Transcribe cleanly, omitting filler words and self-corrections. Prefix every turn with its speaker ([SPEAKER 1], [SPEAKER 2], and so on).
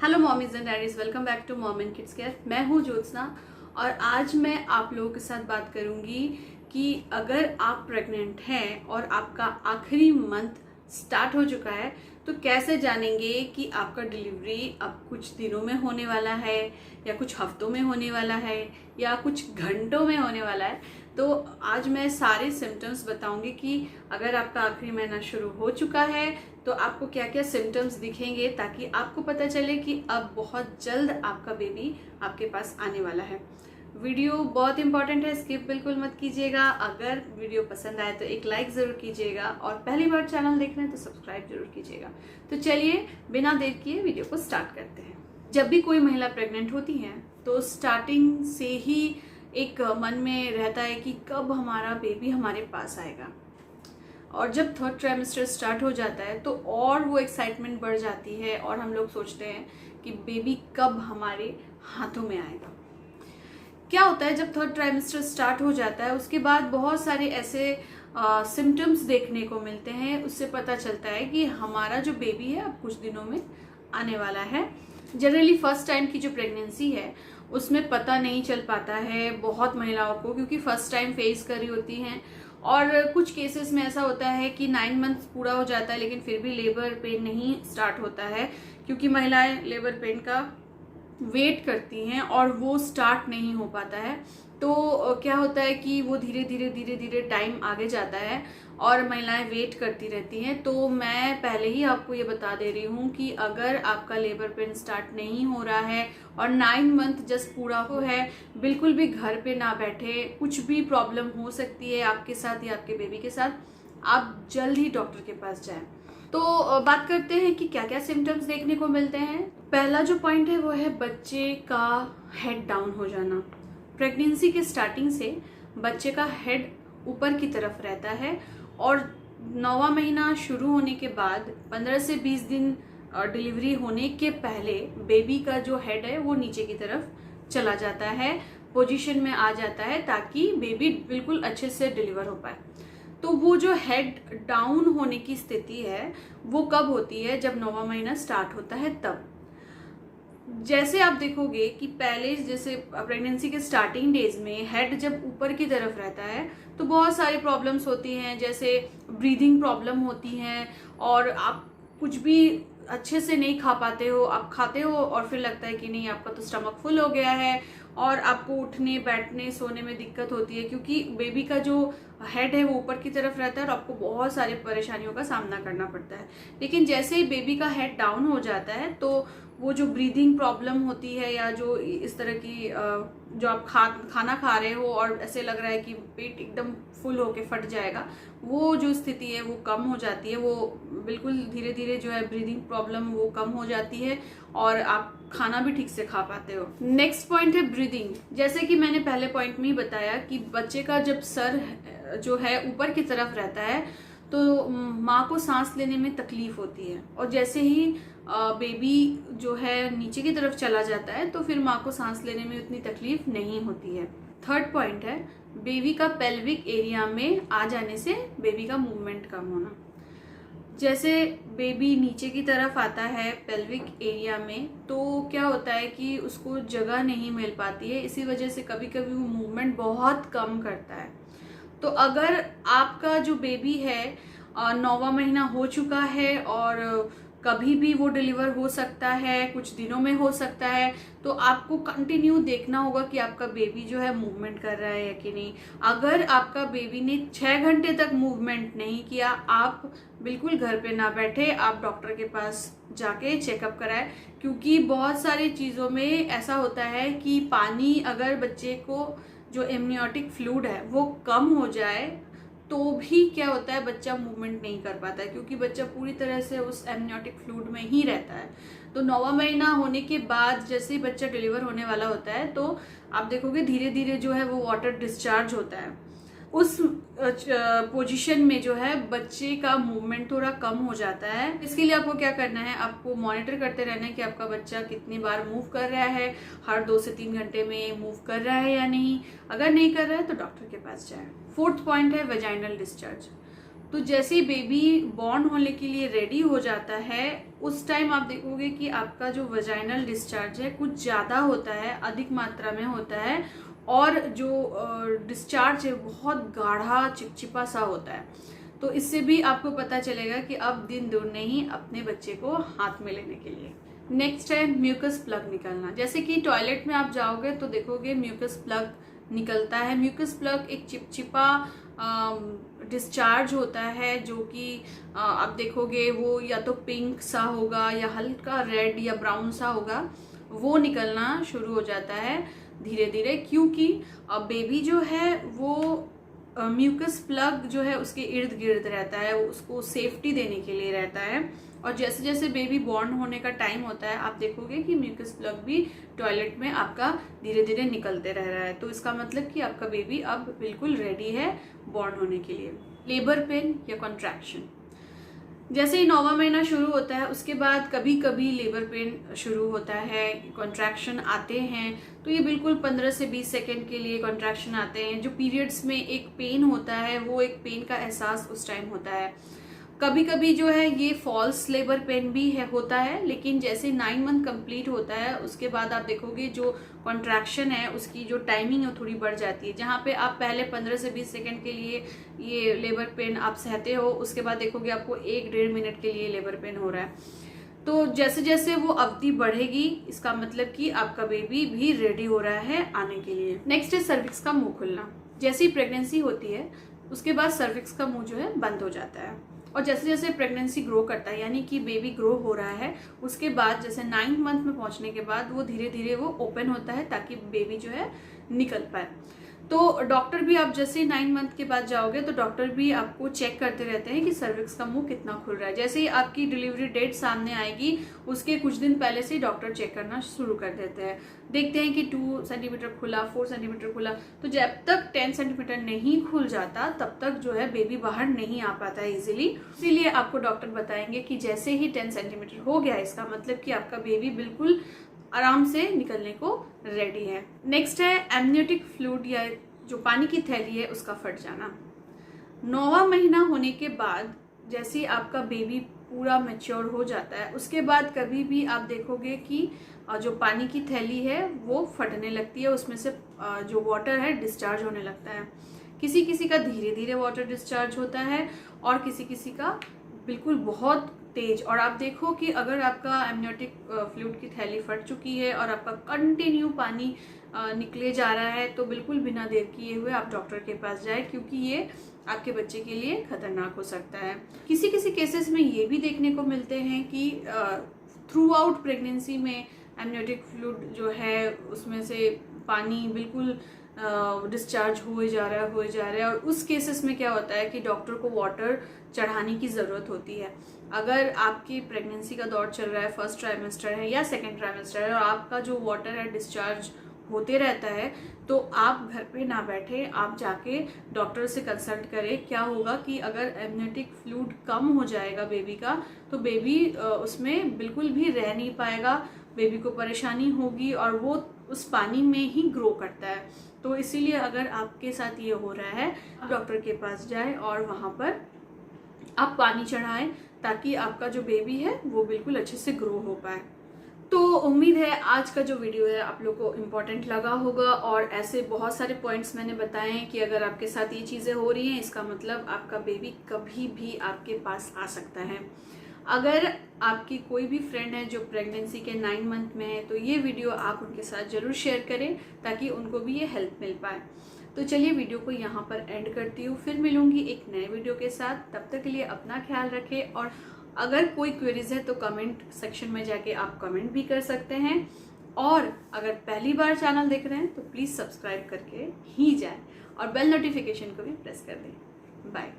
[SPEAKER 1] Hello mommies and daddies, welcome back to mom and kids care. मैं हूँ ज्योत्सना और आज मैं आप लोगों के साथ बात करूँगी कि अगर आप प्रेग्नेंट हैं और आपका आखिरी मंथ स्टार्ट हो चुका है तो कैसे जानेंगे कि आपका डिलीवरी अब कुछ दिनों में होने वाला है या कुछ हफ्तों में होने वाला है या कुछ घंटों में होने वाला है। तो आज मैं सारे सिम्टम्स बताऊंगी कि अगर आपका आखिरी महीना शुरू हो चुका है तो आपको क्या क्या सिम्टम्स दिखेंगे, ताकि आपको पता चले कि अब बहुत जल्द आपका बेबी आपके पास आने वाला है। वीडियो बहुत इंपॉर्टेंट है, स्किप बिल्कुल मत कीजिएगा। अगर वीडियो पसंद आए तो एक लाइक ज़रूर कीजिएगा और पहली बार चैनल देख रहे हैं तो सब्सक्राइब जरूर कीजिएगा। तो चलिए बिना देर किए वीडियो को स्टार्ट करते हैं। जब भी कोई महिला प्रेग्नेंट होती है तो स्टार्टिंग से ही एक मन में रहता है कि कब हमारा बेबी हमारे पास आएगा, और जब थर्ड ट्राइमेस्टर स्टार्ट हो जाता है तो और वो एक्साइटमेंट बढ़ जाती है और हम लोग सोचते हैं कि बेबी कब हमारे हाथों में आएगा। क्या होता है जब थर्ड ट्राइमेस्टर स्टार्ट हो जाता है उसके बाद बहुत सारे ऐसे सिम्टम्स देखने को मिलते हैं। उससे पता चलता है कि हमारा जो बेबी है अब कुछ दिनों में आने वाला है। जनरली फर्स्ट टाइम की जो प्रेगनेंसी है उसमें पता नहीं चल पाता है बहुत महिलाओं को, क्योंकि फर्स्ट टाइम फेस कर रही होती हैं। और कुछ केसेस में ऐसा होता है कि 9 मंथ्स पूरा हो जाता है लेकिन फिर भी लेबर पेन नहीं स्टार्ट होता है, क्योंकि महिलाएं लेबर पेन का वेट करती हैं और वो स्टार्ट नहीं हो पाता है। तो क्या होता है कि वो धीरे धीरे टाइम आगे जाता है और महिलाएं वेट करती रहती हैं। तो मैं पहले ही आपको ये बता दे रही हूँ कि अगर आपका लेबर पेन स्टार्ट नहीं हो रहा है और 9 मंथ जस्ट पूरा हो है, बिल्कुल भी घर पे ना बैठे। कुछ भी प्रॉब्लम हो सकती है आपके साथ या आपके बेबी के साथ, आप जल्द ही डॉक्टर के पास जाएं। तो बात करते हैं कि क्या क्या सिम्टम्स देखने को मिलते हैं। पहला जो पॉइंट है वो है बच्चे का हेड डाउन हो जाना। प्रेगनेंसी के स्टार्टिंग से बच्चे का हेड ऊपर की तरफ रहता है और 9वां महीना शुरू होने के बाद 15 से 20 दिन डिलीवरी होने के पहले बेबी का जो हेड है वो नीचे की तरफ चला जाता है, पोजीशन में आ जाता है, ताकि बेबी बिल्कुल अच्छे से डिलीवर हो पाए। तो वो जो हेड डाउन होने की स्थिति है वो कब होती है? जब 9वां महीना स्टार्ट होता है तब। जैसे आप देखोगे कि पहले जैसे प्रेगनेंसी के स्टार्टिंग डेज में हेड जब ऊपर की तरफ रहता है तो बहुत सारी प्रॉब्लम्स होती हैं, जैसे ब्रीदिंग प्रॉब्लम होती हैं और आप कुछ भी अच्छे से नहीं खा पाते हो। आप खाते हो और फिर लगता है कि नहीं, आपका तो स्टमक फुल हो गया है और आपको उठने बैठने सोने में दिक्कत होती है, क्योंकि बेबी का जो हेड है वो ऊपर की तरफ रहता है और आपको बहुत सारी परेशानियों का सामना करना पड़ता है। लेकिन जैसे ही बेबी का हेड डाउन हो जाता है तो वो जो ब्रीदिंग प्रॉब्लम होती है या जो इस तरह की जो आप खाना खा रहे हो और ऐसे लग रहा है कि पेट एकदम फुल होके फट जाएगा, वो जो स्थिति है वो कम हो जाती है। वो बिल्कुल धीरे धीरे जो है ब्रीदिंग प्रॉब्लम वो कम हो जाती है और आप खाना भी ठीक से खा पाते हो। नेक्स्ट पॉइंट है ब्रीदिंग। जैसे कि मैंने पहले पॉइंट में ही बताया कि बच्चे का जब सर जो है ऊपर की तरफ रहता है तो माँ को सांस लेने में तकलीफ होती है, और जैसे ही बेबी जो है नीचे की तरफ चला जाता है तो फिर माँ को सांस लेने में उतनी तकलीफ नहीं होती है। थर्ड पॉइंट है बेबी का पेल्विक एरिया में आ जाने से बेबी का मूवमेंट कम होना। जैसे बेबी नीचे की तरफ आता है पेल्विक एरिया में तो क्या होता है कि उसको जगह नहीं मिल पाती है, इसी वजह से कभी कभी वो मूवमेंट बहुत कम करता है। तो अगर आपका जो बेबी है 9वां महीना हो चुका है और कभी भी वो डिलीवर हो सकता है, कुछ दिनों में हो सकता है, तो आपको कंटिन्यू देखना होगा कि आपका बेबी जो है मूवमेंट कर रहा है या कि नहीं। अगर आपका बेबी ने 6 घंटे तक मूवमेंट नहीं किया, आप बिल्कुल घर पे ना बैठे, आप डॉक्टर के पास जाके चेकअप कराएं, क्योंकि बहुत सारी चीज़ों में ऐसा होता है कि पानी अगर बच्चे को जो एमनियोटिक फ्लूइड है वो कम हो जाए तो भी क्या होता है, बच्चा मूवमेंट नहीं कर पाता है, क्योंकि बच्चा पूरी तरह से उस एमनियोटिक फ्लूइड में ही रहता है। तो 9वां महीना होने के बाद जैसे ही बच्चा डिलीवर होने वाला होता है तो आप देखोगे धीरे धीरे जो है वो वाटर डिस्चार्ज होता है। उस पोजीशन में जो है बच्चे का मूवमेंट थोड़ा कम हो जाता है। इसके लिए आपको क्या करना है, आपको मॉनिटर करते रहना है कि आपका बच्चा कितनी बार मूव कर रहा है, हर 2 से 3 घंटे में मूव कर रहा है या नहीं। अगर नहीं कर रहा है तो डॉक्टर के पास जाए। फोर्थ पॉइंट है वेजाइनल डिस्चार्ज। तो जैसे ही बेबी बॉर्न होने के लिए रेडी हो जाता है उस टाइम आप देखोगे कि आपका जो वजाइनल डिस्चार्ज है कुछ ज़्यादा होता है, अधिक मात्रा में होता है, और जो डिस्चार्ज है बहुत गाढ़ा चिपचिपा सा होता है। तो इससे भी आपको पता चलेगा कि अब दिन दूर नहीं अपने बच्चे को हाथ में लेने के लिए। नेक्स्ट है म्यूकस प्लग निकलना। जैसे कि टॉयलेट में आप जाओगे तो देखोगे म्यूकस प्लग निकलता है। म्यूकस प्लग एक चिपचिपा डिस्चार्ज होता है जो कि आप देखोगे वो या तो पिंक सा होगा या हल्का रेड या ब्राउन सा होगा, वो निकलना शुरू हो जाता है धीरे धीरे, क्योंकि बेबी जो है वो म्यूकस प्लग जो है उसके इर्द गिर्द रहता है, वो उसको सेफ्टी देने के लिए रहता है। और जैसे जैसे बेबी बॉर्न होने का टाइम होता है आप देखोगे कि म्यूकस प्लग भी टॉयलेट में आपका धीरे धीरे निकलते रह रहा है। तो इसका मतलब कि आपका बेबी अब बिल्कुल रेडी है बॉर्न होने के लिए। लेबर पेन या कॉन्ट्रैक्शन, जैसे ही 9वां महीना शुरू होता है उसके बाद कभी कभी लेबर पेन शुरू होता है, कॉन्ट्रैक्शन आते हैं। तो ये बिल्कुल 15 से 20 सेकेंड के लिए कॉन्ट्रैक्शन आते हैं। जो पीरियड्स में एक पेन होता है वो एक पेन का एहसास उस टाइम होता है। कभी कभी जो है ये फॉल्स लेबर पेन भी होता है, लेकिन जैसे 9 मंथ कंप्लीट होता है उसके बाद आप देखोगे जो कॉन्ट्रैक्शन है उसकी जो टाइमिंग है थोड़ी बढ़ जाती है। जहाँ पे आप पहले 15 से 20 सेकंड के लिए ये लेबर पेन आप सहते हो, उसके बाद देखोगे आपको 1-1.5 मिनट के लिए लेबर पेन हो रहा है। तो जैसे जैसे वो अवधि बढ़ेगी इसका मतलब कि आपका बेबी भी रेडी हो रहा है आने के लिए। नेक्स्ट है सर्विक्स का मुंह खुलना। जैसे ही प्रेगनेंसी होती है उसके बाद सर्विक्स का मुंह जो है बंद हो जाता है, और जैसे जैसे प्रेगनेंसी ग्रो करता है यानी कि बेबी ग्रो हो रहा है उसके बाद जैसे 9th मंथ में पहुंचने के बाद वो धीरे धीरे वो ओपन होता है ताकि बेबी जो है निकल पाए। तो डॉक्टर भी आप जैसे 9 मंथ के बाद जाओगे तो डॉक्टर भी आपको चेक करते रहते हैं कि सर्विक्स का मुंह कितना खुल रहा है। जैसे ही आपकी डिलीवरी डेट सामने आएगी उसके कुछ दिन पहले से डॉक्टर चेक करना शुरू कर देते हैं, देखते हैं कि 2 सेंटीमीटर खुला, 4 सेंटीमीटर खुला। तो जब तक 10 सेंटीमीटर नहीं खुल जाता तब तक जो है बेबी बाहर नहीं आ पाता है इजीली। इसीलिए आपको डॉक्टर बताएंगे कि जैसे ही 10 सेंटीमीटर हो गया इसका मतलब कि आपका बेबी बिल्कुल आराम से निकलने को रेडी है। नेक्स्ट है एमनियोटिक फ्लूइड या जो पानी की थैली है उसका फट जाना। 9वां महीना होने के बाद जैसे आपका बेबी पूरा मैच्योर हो जाता है उसके बाद कभी भी आप देखोगे कि जो पानी की थैली है वो फटने लगती है, उसमें से जो वाटर है डिस्चार्ज होने लगता है। किसी किसी का धीरे धीरे वाटर डिस्चार्ज होता है और किसी किसी का बिल्कुल बहुत तेज। और आप देखो कि अगर आपका एमनियोटिक फ्लूइड की थैली फट चुकी है और आपका कंटिन्यू पानी निकले जा रहा है तो बिल्कुल बिना देर किए हुए आप डॉक्टर के पास जाए, क्योंकि ये आपके बच्चे के लिए खतरनाक हो सकता है। किसी किसी केसेस में ये भी देखने को मिलते हैं कि थ्रू आउट प्रेगनेंसी में एमनियोटिक फ्लूइड जो है उसमें से पानी बिल्कुल डिस्चार्ज हो जा रहा है और उस केसेस में क्या होता है कि डॉक्टर को वाटर चढ़ाने की ज़रूरत होती है। अगर आपकी प्रेगनेंसी का दौर चल रहा है, फर्स्ट ट्राइमेस्टर है या सेकेंड ट्राइमेस्टर है और आपका जो वाटर है डिस्चार्ज होते रहता है तो आप घर पे ना बैठे, आप जाके डॉक्टर से कंसल्ट करें। क्या होगा कि अगर एमनियोटिक फ्लूइड कम हो जाएगा बेबी का तो बेबी उसमें बिल्कुल भी रह नहीं पाएगा, बेबी को परेशानी होगी और वो उस पानी में ही ग्रो करता है। तो इसीलिए अगर आपके साथ ये हो रहा है आप डॉक्टर के पास जाए और वहाँ पर आप पानी चढ़ाएं ताकि आपका जो बेबी है वो बिल्कुल अच्छे से ग्रो हो पाए। तो उम्मीद है आज का जो वीडियो है आप लोग को इम्पोर्टेंट लगा होगा और ऐसे बहुत सारे पॉइंट्स मैंने बताए हैं कि अगर आपके साथ ये चीज़ें हो रही हैं इसका मतलब आपका बेबी कभी भी आपके पास आ सकता है। अगर आपकी कोई भी फ्रेंड है जो प्रेगनेंसी के 9 मंथ में है तो ये वीडियो आप उनके साथ ज़रूर शेयर करें ताकि उनको भी ये हेल्प मिल पाए। तो चलिए वीडियो को यहाँ पर एंड करती हूँ, फिर मिलूंगी एक नए वीडियो के साथ। तब तक के लिए अपना ख्याल रखें और अगर कोई क्वेरीज है तो कमेंट सेक्शन में जाके आप कमेंट भी कर सकते हैं और अगर पहली बार चैनल देख रहे हैं तो प्लीज़ सब्सक्राइब करके ही जाएं और बेल नोटिफिकेशन को भी प्रेस कर दें। बाय।